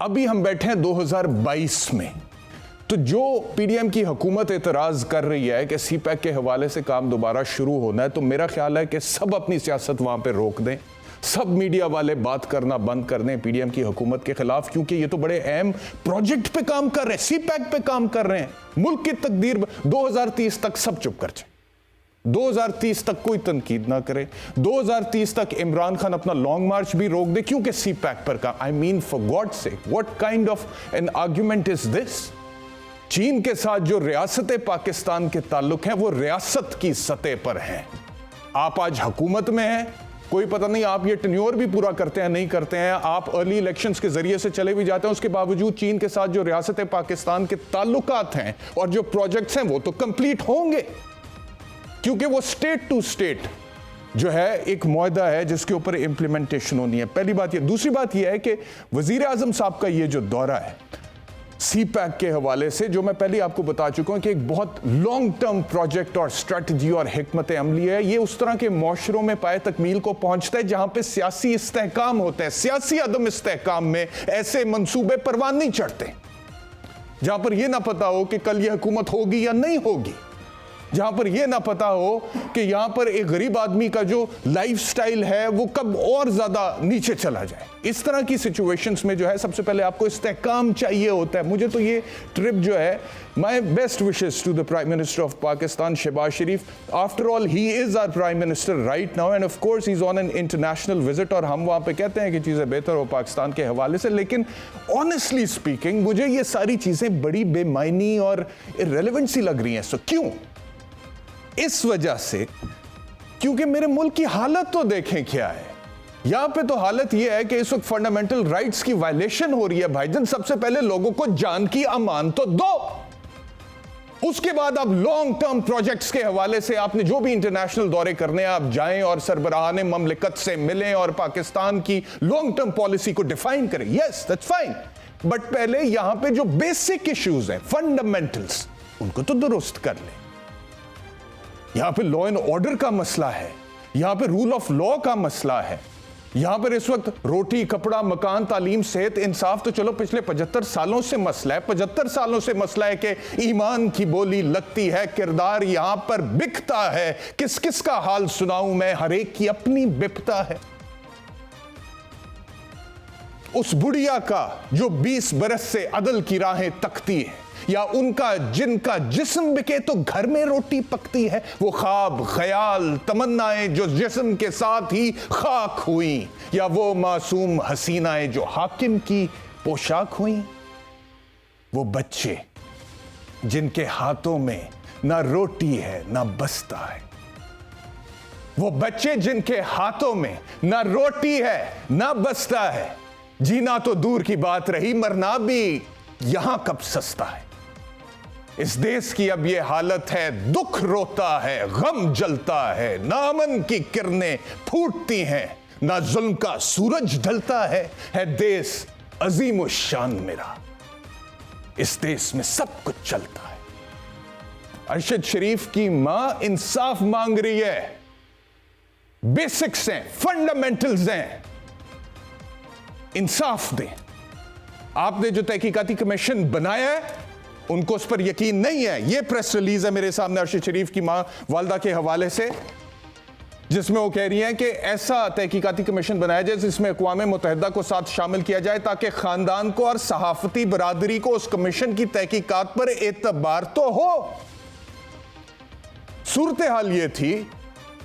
अभी हम बैठे हैं 2022 में, तो जो पीडीएम की हुकूमत एतराज कर रही है कि सीपैक के हवाले से काम दोबारा शुरू होना है, तो मेरा ख्याल है कि सब अपनी सियासत वहां पे रोक दें, सब मीडिया वाले बात करना बंद कर दें पीडीएम की हुकूमत के खिलाफ, क्योंकि ये तो बड़े अहम प्रोजेक्ट पे काम कर रहे हैं, सीपैक पे काम कर रहे हैं। मुल्क की तकदीर 2030 तक सब चुप कर जाए, 2030 तक कोई तनकीद ना करे, 2030 तक इमरान खान अपना लॉन्ग मार्च भी रोक दे क्योंकि सीपैक पर काम। I mean for God sake, what kind of an argument is this? चीन के साथ जो रियासत पाकिस्तान के ताल्लुक हैं वो रियासत की सतह पर हैं। आप आज हुकूमत में हैं, कोई पता नहीं आप ये टेन्योर भी पूरा करते हैं नहीं करते हैं, आप अर्ली इलेक्शंस के जरिए से चले भी जाते हैं, उसके बावजूद चीन के साथ जो रियासत पाकिस्तान के ताल्लुकात हैं और जो प्रोजेक्ट्स हैं वो तो कंप्लीट होंगे, क्योंकि वो स्टेट टू स्टेट जो है एक मुआहदा है जिसके ऊपर इंप्लीमेंटेशन होनी है। पहली बात ये। दूसरी बात यह है कि वजीर आजम साहब का ये जो दौरा है सीपैक के हवाले से, जो मैं पहले आपको बता चुका हूं कि एक बहुत लॉन्ग टर्म प्रोजेक्ट और स्ट्रेटजी और हिकमत अमली है, ये उस तरह के मुआशरों में पाए तकमील को पहुंचता है जहां पे सियासी इस्तेहकाम होता है। सियासी अदम इस्तेहकाम में ऐसे मंसूबे परवान नहीं चढ़ते जहां पर यह ना पता हो कि कल यह हुकूमत होगी या नहीं होगी, जहां पर यह ना पता हो कि यहां पर एक गरीब आदमी का जो लाइफस्टाइल है वो कब और ज्यादा नीचे चला जाए। इस तरह की सिचुएशंस में जो है सबसे पहले आपको इस्तेहकाम चाहिए होता है। मुझे तो ये ट्रिप जो है, my best wishes to the prime minister of Pakistan Shehbaz Sharif. After all he is our prime minister right now and of course he is on an international visit, और हम वहां पे कहते हैं कि चीजें बेहतर हो पाकिस्तान के हवाले से, लेकिन ऑनेस्टली स्पीकिंग मुझे ये सारी चीजें बड़ी बेमायनी और इर्रेलेवेंट सी लग रही हैं। सो क्यों? इस वजह से क्योंकि मेरे मुल्क की हालत तो देखें क्या है। यहां पे तो हालत यह है कि इस वक्त फंडामेंटल राइट्स की वायलेशन हो रही है। भाईजान, सबसे पहले लोगों को जान की अमान तो दो, उसके बाद आप लॉन्ग टर्म प्रोजेक्ट्स के हवाले से आपने जो भी इंटरनेशनल दौरे करने हैं आप जाएं और सरबराहान ममलिकत से मिलें और पाकिस्तान की लॉन्ग टर्म पॉलिसी को डिफाइन करें। यस, दैट्स फाइन, बट पहले यहां पे जो बेसिक इश्यूज हैं, फंडामेंटल्स, उनको तो दुरुस्त कर लें। यहां पे लॉ एंड ऑर्डर का मसला है, यहां पे रूल ऑफ लॉ का मसला है, यहां पर इस वक्त रोटी, कपड़ा, मकान, तालीम, सेहत, इंसाफ तो चलो पिछले 75 सालों से मसला है। 75 सालों से मसला है कि ईमान की बोली लगती है, किरदार यहां पर बिकता है। किस किस का हाल सुनाऊं मैं, हर एक की अपनी बिपता है। उस बुढ़िया का जो 20 बरस से अदल की राहें तकती है, या उनका जिनका जिस्म बिके तो घर में रोटी पकती है। वो ख्वाब, ख्याल, तमन्नाएं जो जिस्म के साथ ही खाक हुई, या वो मासूम हसीनाएं जो हाकिम की पोशाक हुई। वो बच्चे जिनके हाथों में ना रोटी है ना बस्ता है, वो बच्चे जिनके हाथों में ना रोटी है ना बस्ता है। जीना तो दूर की बात रही, मरना भी यहां कब सस्ता है। इस देश की अब ये हालत है, दुख रोता है, गम जलता है, ना अमन की किरणें फूटती हैं, ना जुल्म का सूरज ढलता है देश अजीम शान मेरा। इस देश में सब कुछ चलता है। अरशद शरीफ की मां इंसाफ मांग रही है। बेसिक्स हैं, फंडामेंटल्स हैं, इंसाफ दें। आपने जो तहकीकाती कमीशन बनाया है उनको उस पर यकीन नहीं है। यह प्रेस रिलीज है मेरे सामने अरशद शरीफ की मां वालदा के हवाले से, जिसमें वो कह रही हैं कि ऐसा तहकीकाती कमीशन बनाया जाए जिसमें अक़वाम मुत्तहिदा को साथ शामिल किया जाए ताकि खानदान को और सहाफती बरादरी को उस कमीशन की तहकीकात पर एतबार तो हो। सूरत हाल यह थी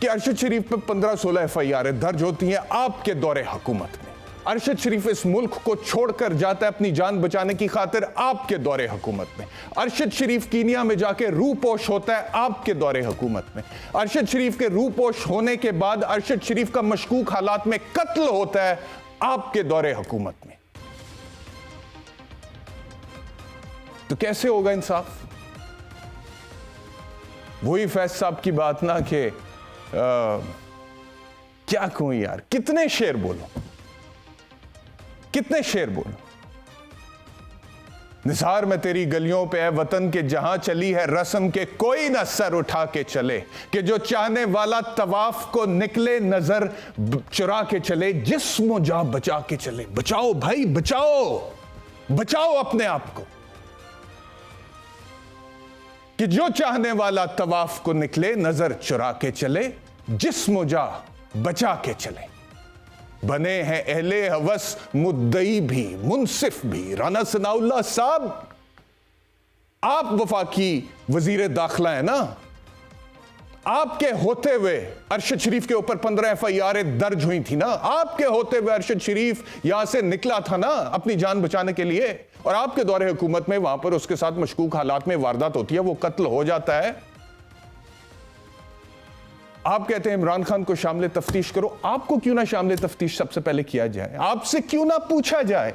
कि अरशद शरीफ पर 15-16 FIR दर्ज होती हैं आपके दौरे हुकूमत में। अरशद शरीफ इस मुल्क को छोड़कर जाता है अपनी जान बचाने की खातिर आपके दौरे हुकूमत में। अरशद शरीफ कीनिया में जाके रूपोश होता है आपके दौरे हुकूमत में। अरशद शरीफ के रूपोश होने के बाद अरशद शरीफ का मशकूक हालात में कत्ल होता है आपके दौरे हुकूमत में। तो कैसे होगा इंसाफ? वही फैज साहब की बात ना कि क्या कहूं यार, कितने शेर बोलो, कितने शेर बोलो। निसार में तेरी गलियों पे है वतन के जहां चली है रस्म के कोई ना सर उठा के चले, कि जो चाहने वाला तवाफ को निकले नजर चुरा के चले, जिस्म जा बचा के चले। बचाओ भाई बचाओ, बचाओ अपने आप को कि जो चाहने वाला तवाफ को निकले, नजर चुरा के चले, जिस्म जा बचा के चले। बने हैं अहले हवस मुद्दई भी, मुनसिफ भी। राना सनाउल्लाह साहब, आप वफाकी वजीर दाखिला है ना, आपके होते हुए अरशद शरीफ के ऊपर 15 FIR दर्ज हुई थी ना, आपके होते हुए अरशद शरीफ यहां से निकला था ना अपनी जान बचाने के लिए, और आपके दौरे हुकूमत में वहां पर उसके साथ मशकूक हालात में वारदात होती है, वो कत्ल हो जाता है। आप कहते हैं इमरान खान को शामिल तफ्तीश करो। आपको क्यों ना शामिल तफ्तीश सबसे पहले किया जाए? आपसे क्यों ना पूछा जाए?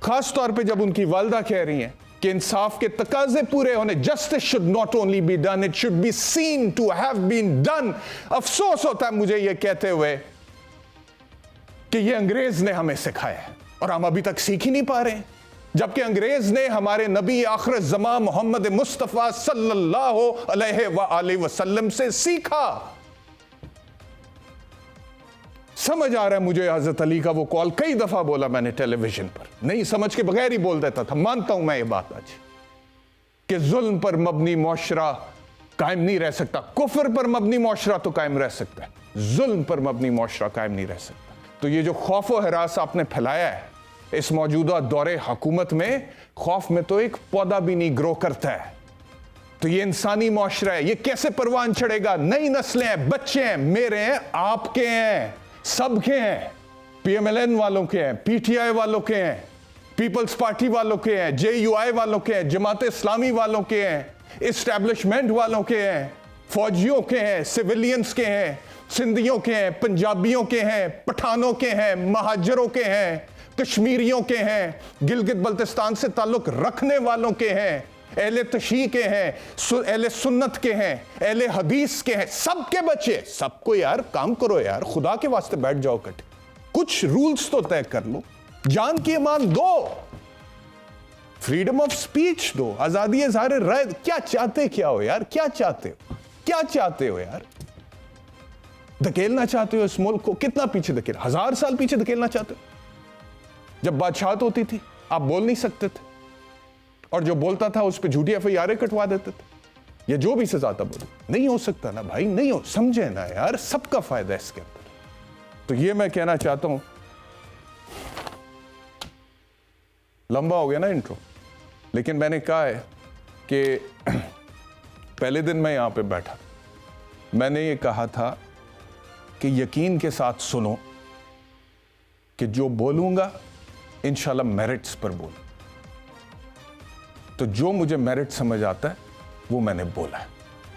खास तौर पे जब उनकी वालदा कह रही हैं कि इंसाफ के तकाजे पूरे होने, justice should not only be done, it should be seen to have been done. अफसोस होता है मुझे यह कहते हुए कि यह अंग्रेज ने हमें सिखाया है और हम अभी तक सीख ही नहीं पा रहे हैं, जबकि अंग्रेज ने हमारे नबी आखिर ज़मा मोहम्मद मुस्तफ़ा सल्लल्लाहु अलैहि वसल्लम से सीखा। समझ आ रहा है मुझे हजरत अली का वो कॉल, कई दफा बोला मैंने टेलीविजन पर, नहीं समझ के बगैर ही बोल देता था। मानता हूं मैं ये बात आज कि जुल्म पर मबनी मुआशरा कायम नहीं रह सकता। कुफ्र पर मबनी मुआशरा तो कायम रह सकता है, जुल्म पर मबनी मुआशरा कायम नहीं रह सकता। तो ये जो खौफ व हिरास आपने फैलाया है इस मौजूदा दौरे हुकूमत में, खौफ में तो एक पौधा भी नहीं ग्रो करता है। तो ये इंसानी मुआशरा है, ये कैसे परवान चढ़ेगा? नई नस्लें हैं, बच्चे हैं, मेरे हैं, आपके हैं, सबके हैं, PMLN वालों के हैं, PTI वालों के हैं, पीपल्स पार्टी वालों के हैं, JUI वालों के हैं, जमात इस्लामी वालों के हैं, इस्टेब्लिशमेंट वालों के हैं, फौजियों के हैं, सिविलियंस के हैं, सिंधियों के हैं, पंजाबियों के हैं, पठानों के हैं, महाजरों के हैं, कश्मीरियों के हैं, गिलगित बल्तिस्तान से ताल्लुक रखने वालों के हैं, अहले तशी के हैं, अहले सुन्नत के हैं, अहले हदीस के हैं, सबके बच्चे। सबको यार काम करो यार, खुदा के वास्ते बैठ जाओ इकट्ठे, कुछ रूल्स तो तय कर लो, जान की ईमान दो, फ्रीडम ऑफ स्पीच दो, आजादी इज़हार राय। क्या चाहते क्या हो यार? क्या चाहते हो? क्या चाहते हो यार? धकेलना चाहते हो इस मुल्क को? कितना पीछे धकेल? 1000 साल पीछे धकेलना चाहते हो? जब बादशाहत होती थी आप बोल नहीं सकते थे, और जो बोलता था उस पर झूठी FIR कटवा देते थे, या जो भी सजा था बोलो। नहीं हो सकता ना भाई, नहीं हो, समझे ना यार, सबका फायदा है इसके अंदर। तो ये मैं कहना चाहता हूं, लंबा हो गया ना इंट्रो, लेकिन मैंने कहा है कि पहले दिन मैं यहां पे बैठा, मैंने ये कहा था कि यकीन के साथ सुनो कि जो बोलूंगा इंशाल्लाह मेरिट्स पर बोलूं। तो जो मुझे मेरिट समझ आता है वो मैंने बोला है।